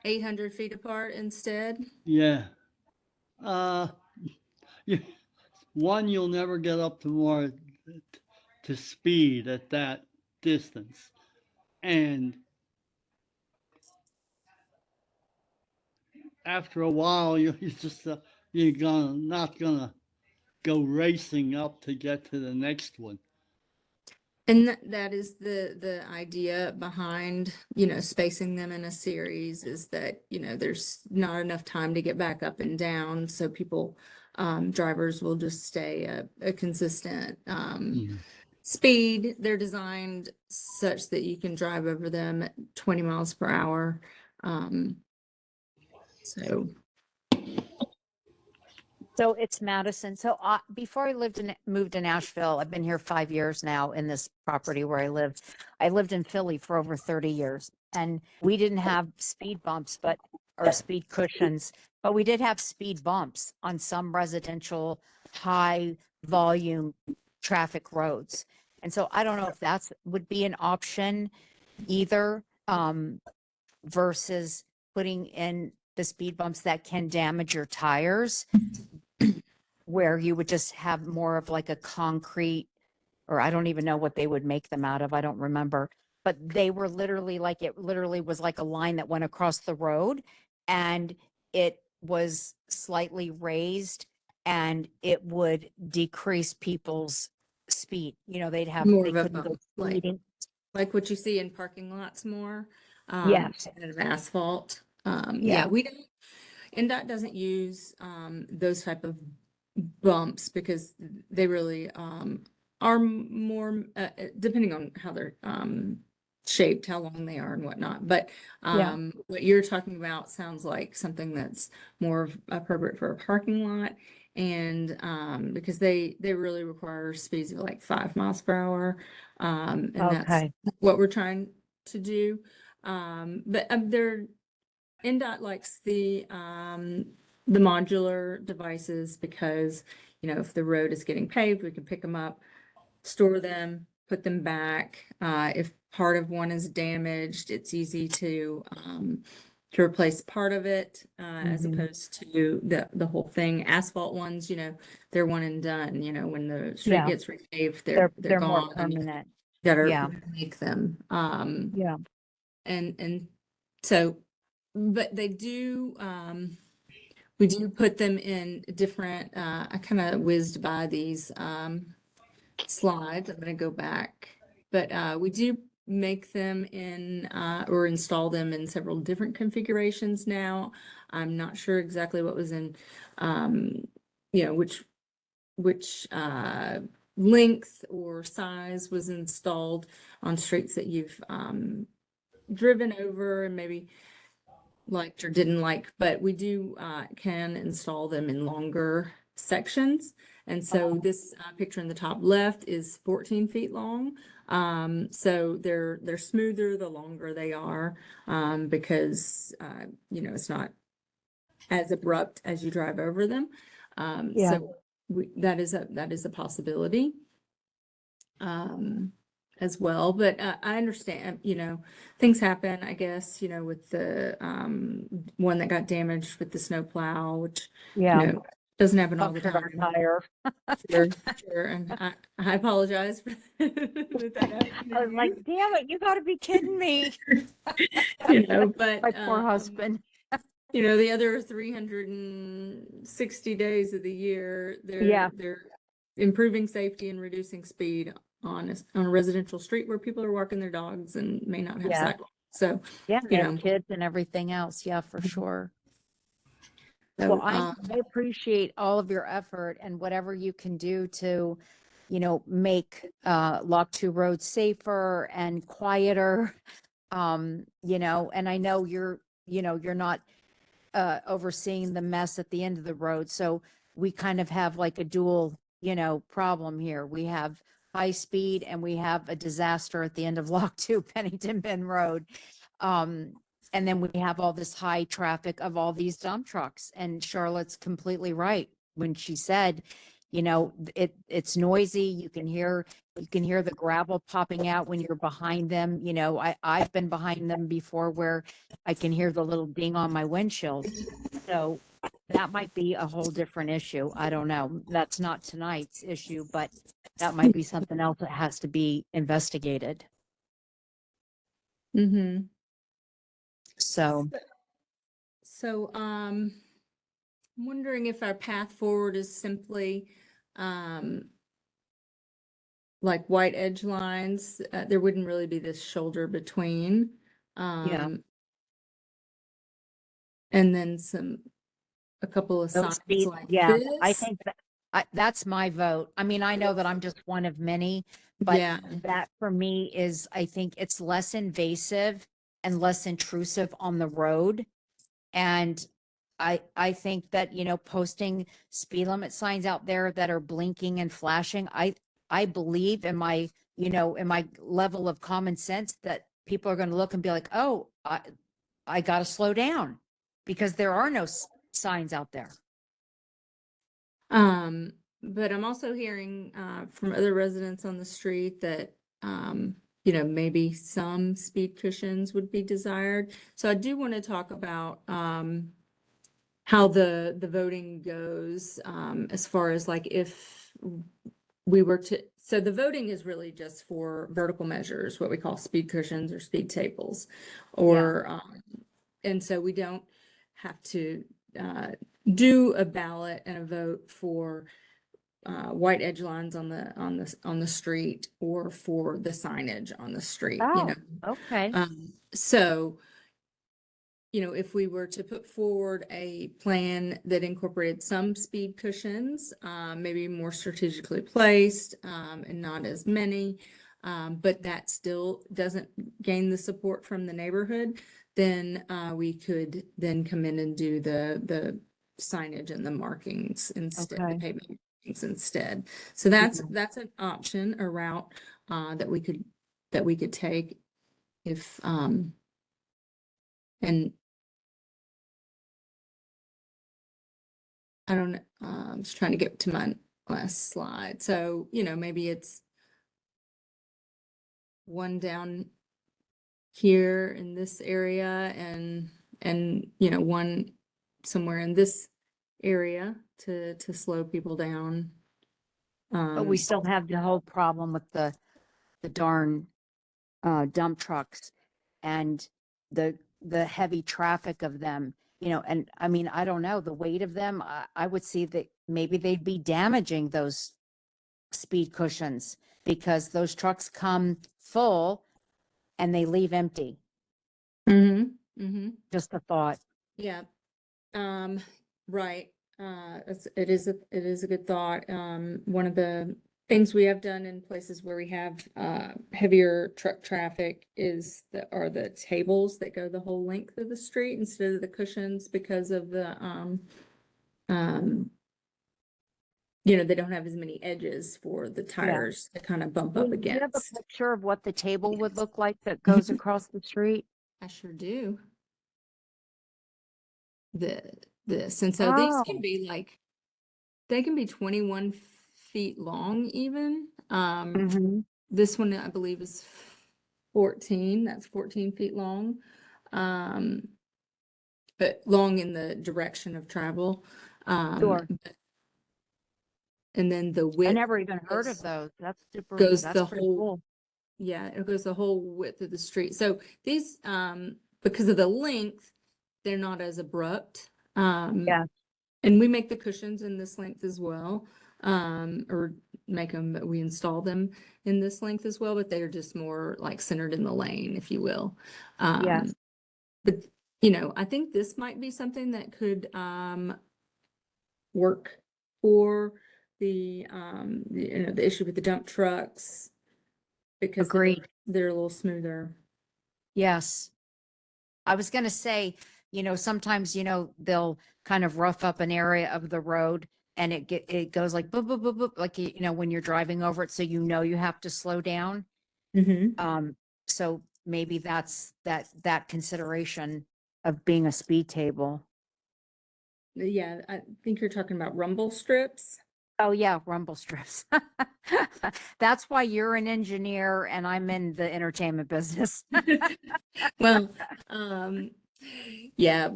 800 feet apart instead. yeah, one, you'll never get up to more to speed at that distance, and after a while, you're just not gonna go racing up to get to the next one. And that is the idea behind, spacing them in a series, is that, there's not enough time to get back up and down. So people, drivers will just stay a consistent speed. They're designed such that you can drive over them at 20 miles per hour. So it's Madison. So before I moved to Nashville, I've been here 5 years now in this property where I lived. I lived in Philly for over 30 years, and we didn't have speed bumps, or speed cushions, but we did have speed bumps on some residential high volume traffic roads. And so I don't know if would be an option either, versus putting in the speed bumps that can damage your tires, where you would just have more of like a concrete, or I don't even know what they would make them out of. I don't remember, but they were literally it literally was like a line that went across the road, and it was slightly raised, and it would decrease people's speed. They couldn't go speeding. Like what you see in parking lots more. Yes. Instead of asphalt. Yeah. We don't. NDOT doesn't use those type of bumps because they really are more depending on how they're shaped, how long they are and whatnot. But what you're talking about sounds like something that's more appropriate for a parking lot, and because they really require speeds of like 5 miles per hour, and that's what we're trying to do. But NDOT likes the the modular devices because, if the road is getting paved, we can pick them up, store them, put them back. If part of one is damaged, it's easy to replace part of it, as Mhm. opposed to the whole thing. Asphalt ones, they're one and done. When the street Yeah. gets repaved, they're They're more gone, and you permanent. gotta Yeah. make them. Yeah. And so, but they do, we do put them in different, I kind of whizzed by these slides. I'm going to go back, but we do make them in or install them in several different configurations now. I'm not sure exactly what was in, which length or size was installed on streets that you've driven over and maybe liked or didn't like, but we do can install them in longer sections. And so this picture in the top left is 14 feet long. So they're smoother the longer they are, because it's not as abrupt as you drive over them. Yeah. So that is a possibility. As well, but I understand, things happen, I guess, with the one that got damaged with the snow plow, which, Yeah. doesn't happen all the Punctured our time. tire. Sure, sure, and I apologize for that happened I to was like, you. damn it, you gotta be kidding me. But My poor husband. the other 360 days of the year, Yeah. they're improving safety and reducing speed on a residential street where people are walking their dogs and may not have Yeah. sidewalks. So, Yeah, you they have know, kids and everything else. Yeah, for sure. Well, so, I appreciate all of your effort and whatever you can do to, make Lock 2 roads safer and quieter. And I know you're not overseeing the mess at the end of the road. So we kind of have like a dual, problem here. We have high speed and we have a disaster at the end of Lock 2 Pennington Bend Road. And then we have all this high traffic of all these dump trucks. And Charlotte's completely right when she said, it's noisy. You can hear the gravel popping out when you're behind them. I've been behind them before where I can hear the little ding on my windshield. So that might be a whole different issue. I don't know. That's not tonight's issue, but that might be something else that has to be investigated. mhm. So, So, I'm wondering if our path forward is simply, like white edge lines. There wouldn't really be this shoulder between. yeah, And then a couple of those signs speed, like yeah, I this. think that's my vote. I mean, I know that I'm just one of many, but Yeah. that for me is, I think it's less invasive and less intrusive on the road. And I think that, posting speed limit signs out there that are blinking and flashing, I believe in my level of common sense that people are going to look and be like, oh, I got to slow down because there are no signs out there. But I'm also hearing from other residents on the street that maybe some speed cushions would be desired. So I do want to talk about how the voting goes, as far as like if we were to, so the voting is really just for vertical measures, what we call speed cushions or speed tables, or and so we don't have to do a ballot and a vote for white edge lines on the street or for the signage on the street. Oh, okay. So if we were to put forward a plan that incorporated some speed cushions, maybe more strategically placed, and not as many, but that still doesn't gain the support from the neighborhood, then we could then come in and do the signage and the markings instead, the Okay. pavement markings instead. So that's an option, a route that we could take if and I don't know, I'm just trying to get to my last slide. So, maybe it's one down here in this area and one somewhere in this area to slow people down. But we still have the whole problem with the darn dump trucks and the heavy traffic of them, and I mean, I don't know, the weight of them, I would see that maybe they'd be damaging those speed cushions because those trucks come full and they leave empty. Just a thought. Yeah. Right. It is a good thought. One of the things we have done in places where we have heavier truck traffic are the tables that go the whole length of the street instead of the cushions because of the they don't have as many edges for the tires to kind of bump up Do you have a against. picture of what the table would Yes. look like that goes across the street? I sure do. And so these Oh, can be they can be 21 feet long even. mhm. This one I believe is 14. That's 14 feet long. But long in the direction of travel. Sure. And then the I width never even heard of goes- those. goes That's the pretty whole cool. Yeah, it goes the whole width of the street. So these, because of the length, they're not as abrupt. Yeah. And we make the cushions in this length as well, or we install them in this length as well, but they're just more like centered in the lane, if you will. Yes. But, I think this might be something that could, work for the issue with the dump trucks because Agreed. they're a little smoother. Yes. I was going to say, sometimes, they'll kind of rough up an area of the road and it goes like boop, boop, boop, boop, like, when you're driving over it. So, you have to slow down. So maybe that's that consideration of being a speed table. Yeah, I think you're talking about rumble strips. Oh yeah, rumble strips. That's why you're an engineer and I'm in the entertainment business. Well, yeah,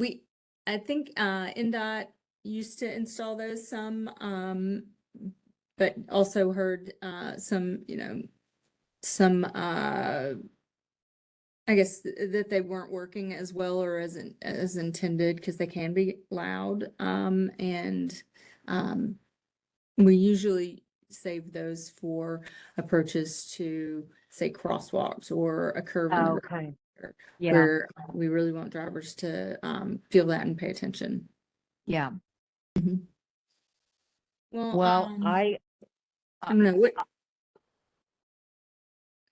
I think NDOT used to install those but also heard some I guess that they weren't working as well or as intended because they can be loud. And we usually save those for approaches to say crosswalks or a curve in the road Okay. Yeah. where we really want drivers to feel that and pay attention. Yeah. Well, Well, I don't know what.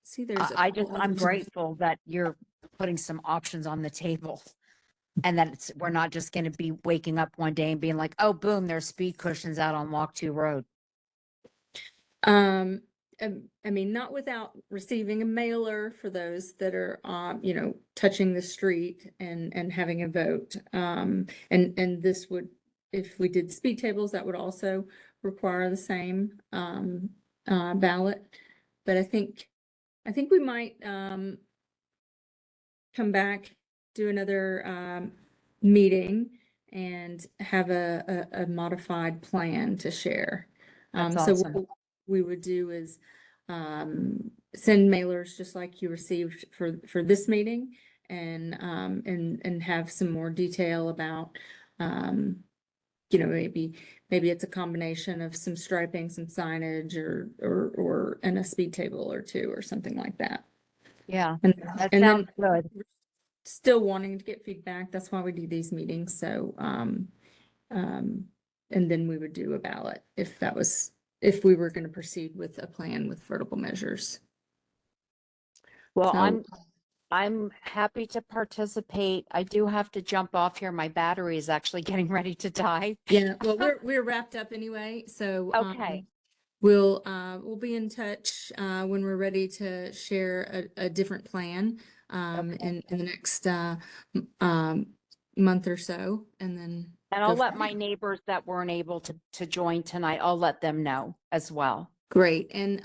See, there's I'm grateful that you're putting some options on the table and that we're not just going to be waking up one day and being like, oh, boom, there's speed cushions out on Walk 2 Road. I mean, not without receiving a mailer for those that are, touching the street and having a vote. And this would, if we did speed tables, that would also require the same, ballot. But I think we might, come back, do another, meeting and have a modified plan to share. That's So awesome. what we would do is send mailers just like you received for this meeting and have some more detail about maybe it's a combination of some striping, some signage or and a speed table or two or something like that. Yeah, And that and sounds then good. still wanting to get feedback. That's why we do these meetings. So, and then we would do a ballot if we were going to proceed with a plan with vertical measures. Well, So, I'm happy to participate. I do have to jump off here. My battery is actually getting ready to die. yeah, well, we're wrapped up anyway. So, Okay. we'll be in touch when we're ready to share a different plan Okay. in the next month or so, and then And I'll go let from my there. neighbors that weren't able to join tonight, I'll let them know as well. Great. And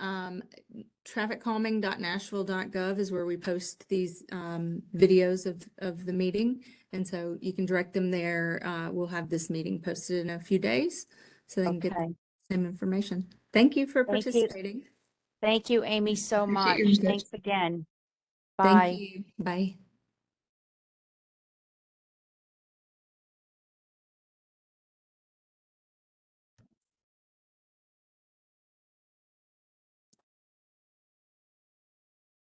TrafficCalming.Nashville.gov is where we post these videos of the meeting. And so you can direct them there. We'll have this meeting posted in a few days so they can get Okay. the same information. Thank you for Thank you. participating. Thank you, Amy, so Appreciate your much. input. Thanks again. Thank Bye. you. Bye.